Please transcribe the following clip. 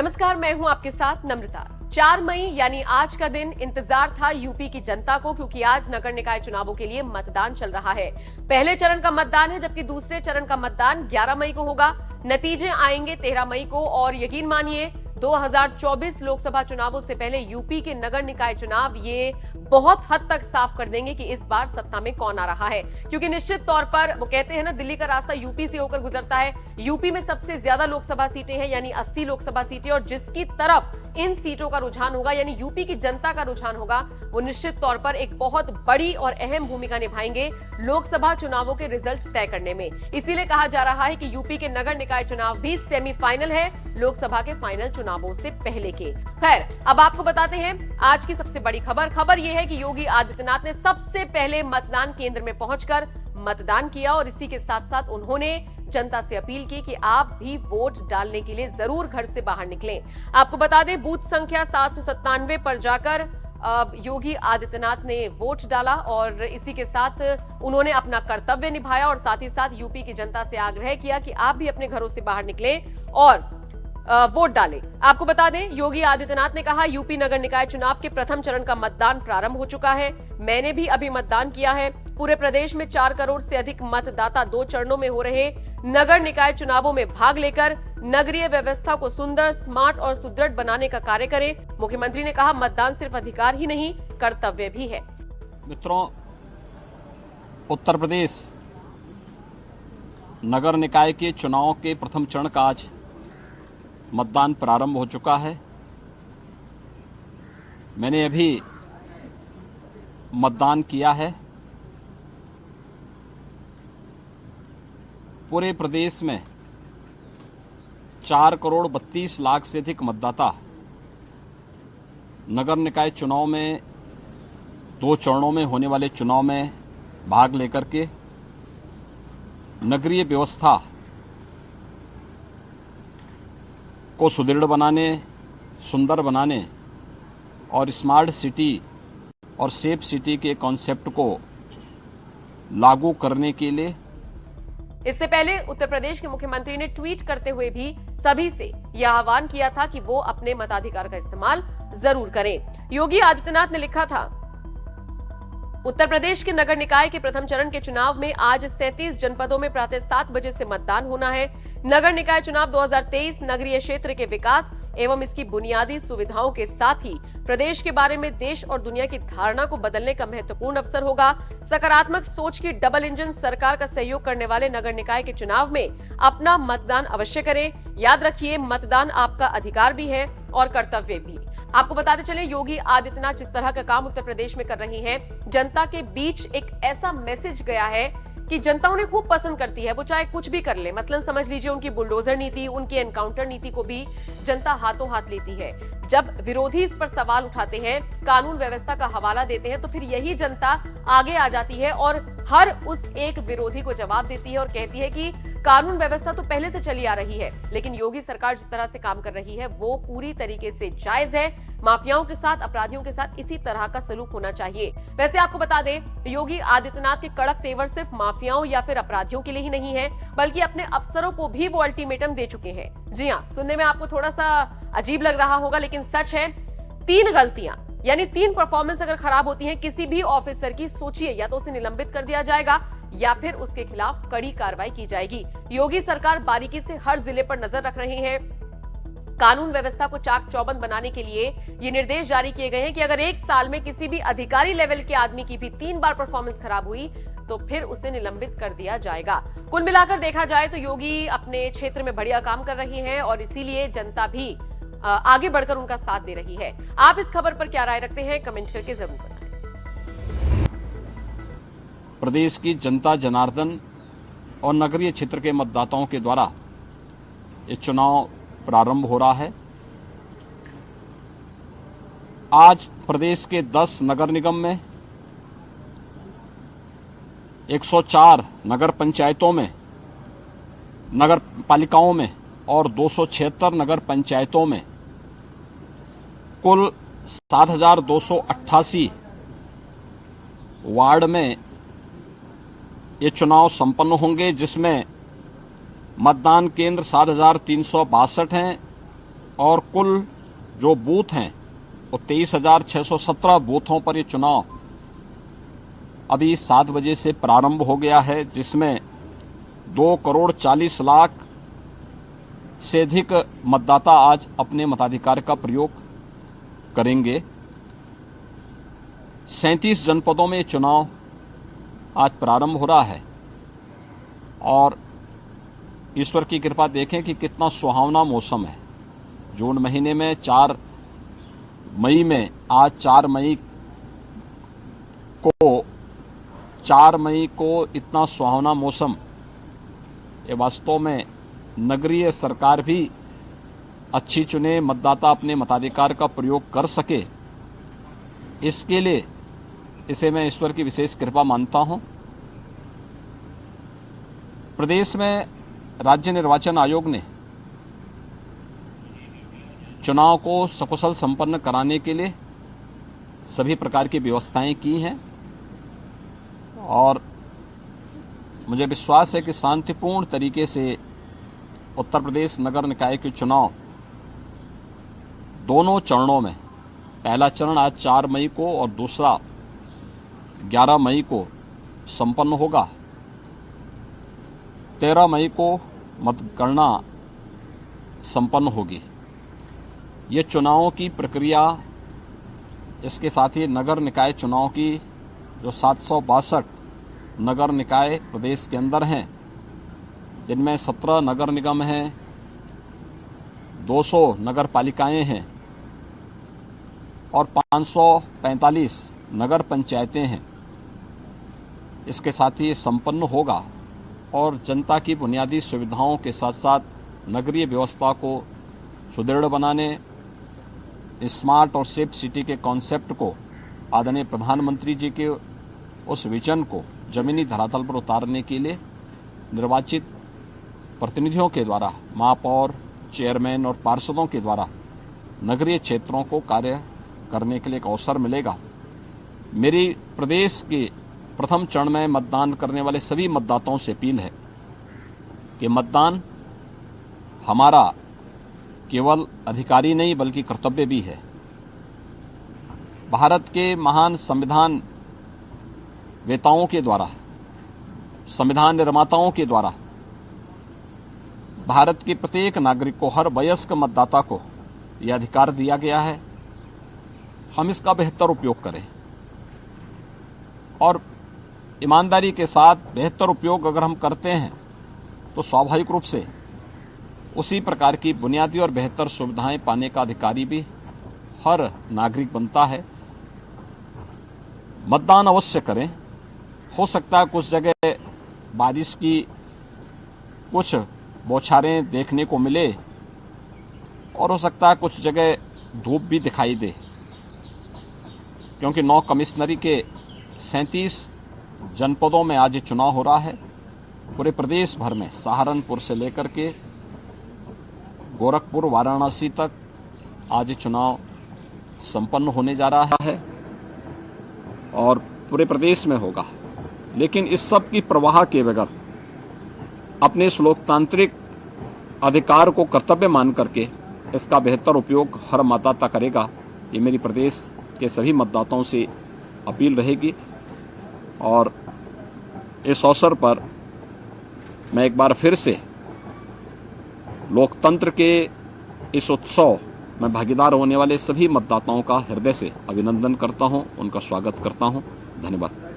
नमस्कार, मैं हूं आपके साथ नम्रता। 4 मई यानी आज का दिन इंतजार था यूपी की जनता को, क्योंकि आज नगर निकाय चुनावों के लिए मतदान चल रहा है। पहले चरण का मतदान है, जबकि दूसरे चरण का मतदान 11 मई को होगा। नतीजे आएंगे 13 मई को और यकीन मानिए 2024 लोकसभा चुनावों से पहले यूपी के नगर निकाय चुनाव ये बहुत हद तक साफ कर देंगे कि इस बार सत्ता में कौन आ रहा है। क्योंकि निश्चित तौर पर वो कहते हैं ना, दिल्ली का रास्ता यूपी से होकर गुजरता है। यूपी में सबसे ज्यादा लोकसभा सीटें हैं, यानी 80 लोकसभा सीटें, और जिसकी तरफ इन सीटों का रुझान होगा, यानी यूपी की जनता का रुझान होगा, वो निश्चित तौर पर एक बहुत बड़ी और अहम भूमिका निभाएंगे लोकसभा चुनावों के रिजल्ट तय करने में। इसीलिए कहा जा रहा है कि यूपी के नगर निकाय चुनाव भी सेमीफाइनल है लोकसभा के फाइनल चुनावों से पहले के। खैर, अब आपको बताते हैं आज की सबसे बड़ी खबर यह है कि योगी आदित्यनाथ ने सबसे पहले मतदान केंद्र में पहुंचकर मतदान किया और इसी के साथ साथ उन्होंने जनता से अपील की कि आप भी वोट डालने के लिए जरूर घर से बाहर निकलें। आपको बता दें, बूथ संख्या 797 पर जाकर योगी आदित्यनाथ ने वोट डाला और इसी के साथ उन्होंने अपना कर्तव्य निभाया और साथ ही साथ यूपी की जनता से आग्रह किया कि आप भी अपने घरों से बाहर निकलें और वोट डालें। आपको बता दें, योगी आदित्यनाथ ने कहा, यूपी नगर निकाय चुनाव के प्रथम चरण का मतदान प्रारंभ हो चुका है। मैंने भी अभी मतदान किया है। पूरे प्रदेश में 4 करोड़ से अधिक मतदाता 2 चरणों में हो रहे नगर निकाय चुनावों में भाग लेकर नगरीय व्यवस्था को सुंदर, स्मार्ट और सुदृढ़ बनाने का कार्य करें। मुख्यमंत्री ने कहा, मतदान सिर्फ अधिकार ही नहीं, कर्तव्य भी है। मित्रों, उत्तर प्रदेश नगर निकाय के चुनाव के प्रथम चरण का आज मतदान प्रारंभ हो चुका है। मैंने अभी मतदान किया है। पूरे प्रदेश में 4 करोड़ 32 लाख से अधिक मतदाता नगर निकाय चुनाव में 2 चरणों में होने वाले चुनाव में भाग लेकर के नगरीय व्यवस्था को सुदृढ़ बनाने, सुंदर बनाने और स्मार्ट सिटी और सेफ सिटी के कॉन्सेप्ट को लागू करने के लिए। इससे पहले उत्तर प्रदेश के मुख्यमंत्री ने ट्वीट करते हुए भी सभी से यह आह्वान किया था कि वो अपने मताधिकार का इस्तेमाल जरूर करें। योगी आदित्यनाथ ने लिखा था, उत्तर प्रदेश के नगर निकाय के प्रथम चरण के चुनाव में आज 37 जनपदों में प्रातः 7 बजे से मतदान होना है। नगर निकाय चुनाव 2023 नगरीय क्षेत्र के विकास एवं इसकी बुनियादी सुविधाओं के साथ ही प्रदेश के बारे में देश और दुनिया की धारणा को बदलने का महत्वपूर्ण अवसर होगा। सकारात्मक सोच की डबल इंजन सरकार का सहयोग करने वाले नगर निकाय के चुनाव में अपना मतदान अवश्य करें। याद रखिए, मतदान आपका अधिकार भी है और कर्तव्य भी। आपको बताते चले, योगी आदित्यनाथ जिस तरह का काम उत्तर प्रदेश में कर रही हैं, जनता के बीच एक ऐसा मैसेज गया है कि जनता उन्हें खूब पसंद करती है, वो चाहे कुछ भी कर ले। मसलन समझ लीजिए, उनकी बुलडोजर नीति, उनकी एनकाउंटर नीति को भी जनता हाथों हाथ लेती है। जब विरोधी इस पर सवाल उठाते हैं, कानून व्यवस्था का हवाला देते हैं, तो फिर यही जनता आगे आ जाती है और हर उस एक विरोधी को जवाब देती है और कहती है कि कानून व्यवस्था तो पहले से चली आ रही है, लेकिन योगी सरकार जिस तरह से काम कर रही है वो पूरी तरीके से जायज है। माफियाओं के साथ, अपराधियों के साथ इसी तरह का सलूक होना चाहिए। वैसे आपको बता दें, योगी आदित्यनाथ के कड़क तेवर सिर्फ माफियाओं या फिर अपराधियों के लिए ही नहीं है, बल्कि अपने अफसरों को भी वो अल्टीमेटम दे चुके हैं। जी हाँ, सुनने में आपको थोड़ा सा अजीब लग रहा होगा, लेकिन सच है। 3 गलतियां यानी 3 परफॉर्मेंस अगर खराब होती है किसी भी ऑफिसर की, सोचिए, या तो उसे निलंबित कर दिया जाएगा या फिर उसके खिलाफ कड़ी कार्रवाई की जाएगी। योगी सरकार बारीकी से हर जिले पर नजर रख रही है। कानून व्यवस्था को चाक चौबंद बनाने के लिए ये निर्देश जारी किए गए हैं कि अगर 1 साल में किसी भी अधिकारी लेवल के आदमी की भी 3 बार परफॉर्मेंस खराब हुई तो फिर उसे निलंबित कर दिया जाएगा। कुल मिलाकर देखा जाए तो योगी अपने क्षेत्र में बढ़िया काम कर रही है और इसीलिए जनता भी आगे बढ़कर उनका साथ दे रही है। आप इस खबर पर क्या राय रखते हैं, कमेंट करके जरूर बताएं। प्रदेश की जनता जनार्दन और नगरीय क्षेत्र के मतदाताओं के द्वारा ये चुनाव प्रारंभ हो रहा है। आज प्रदेश के 10 नगर निगम में 104 नगर पंचायतों में, नगर पालिकाओं में और 276 नगर पंचायतों में कुल 7,288 वार्ड में ये चुनाव संपन्न होंगे, जिसमें मतदान केंद्र 7,362 हैं और कुल जो बूथ हैं वो 23,617 बूथों पर ये चुनाव अभी 7 बजे से प्रारंभ हो गया है, जिसमें 2,40,00,000 से अधिक मतदाता आज अपने मताधिकार का प्रयोग करेंगे। 37 जनपदों में चुनाव आज प्रारंभ हो रहा है और ईश्वर की कृपा देखें कि कितना सुहावना मौसम है। जून महीने में 4 मई में आज 4 मई को इतना सुहावना मौसम, ये वास्तव में नगरीय सरकार भी अच्छी चुने, मतदाता अपने मताधिकार का प्रयोग कर सके, इसके लिए इसे मैं ईश्वर की विशेष कृपा मानता हूं। प्रदेश में राज्य निर्वाचन आयोग ने चुनाव को सकुशल संपन्न कराने के लिए सभी प्रकार की व्यवस्थाएं की हैं और मुझे विश्वास है कि शांतिपूर्ण तरीके से उत्तर प्रदेश नगर निकाय के चुनाव दोनों चरणों में, पहला चरण आज 4 मई को और दूसरा 11 मई को संपन्न होगा। 13 मई को मतगणना संपन्न होगी। ये चुनावों की प्रक्रिया, इसके साथ ही नगर निकाय चुनाव की जो 762 नगर निकाय प्रदेश के अंदर हैं, जिनमें 17 नगर निगम हैं, 200 नगर पालिकाएं हैं और 545 नगर पंचायतें हैं, इसके साथ ही संपन्न होगा और जनता की बुनियादी सुविधाओं के साथ साथ नगरीय व्यवस्था को सुदृढ़ बनाने, स्मार्ट और सेफ सिटी के कॉन्सेप्ट को, आदरणीय प्रधानमंत्री जी के उस विजन को जमीनी धरातल पर उतारने के लिए निर्वाचित प्रतिनिधियों के द्वारा, महापौर, चेयरमैन और पार्षदों के द्वारा नगरीय क्षेत्रों को कार्य करने के लिए एक अवसर मिलेगा। मेरी प्रदेश के प्रथम चरण में मतदान करने वाले सभी मतदाताओं से अपील है कि मतदान हमारा केवल अधिकारी नहीं बल्कि कर्तव्य भी है। भारत के महान संविधान वेताओं के द्वारा, संविधान निर्माताओं के द्वारा भारत के प्रत्येक नागरिक को, हर वयस्क मतदाता को यह अधिकार दिया गया है। हम इसका बेहतर उपयोग करें और ईमानदारी के साथ बेहतर उपयोग अगर हम करते हैं तो स्वाभाविक रूप से उसी प्रकार की बुनियादी और बेहतर सुविधाएं पाने का अधिकारी भी हर नागरिक बनता है। मतदान अवश्य करें। हो सकता है कुछ जगह बारिश की कुछ बौछारें देखने को मिले और हो सकता है कुछ जगह धूप भी दिखाई दे, क्योंकि 9 कमिश्नरी के 37 जनपदों में आज ये चुनाव हो रहा है। पूरे प्रदेश भर में सहारनपुर से लेकर के गोरखपुर, वाराणसी तक आज ये चुनाव संपन्न होने जा रहा है और पूरे प्रदेश में होगा। लेकिन इस सब की परवाह के बगैर अपने इस लोकतांत्रिक अधिकार को कर्तव्य मान करके इसका बेहतर उपयोग हर मतदाता करेगा, ये मेरी प्रदेश के सभी मतदाताओं से अपील रहेगी। और इस अवसर पर मैं एक बार फिर से लोकतंत्र के इस उत्सव में भागीदार होने वाले सभी मतदाताओं का हृदय से अभिनंदन करता हूं, उनका स्वागत करता हूं। धन्यवाद।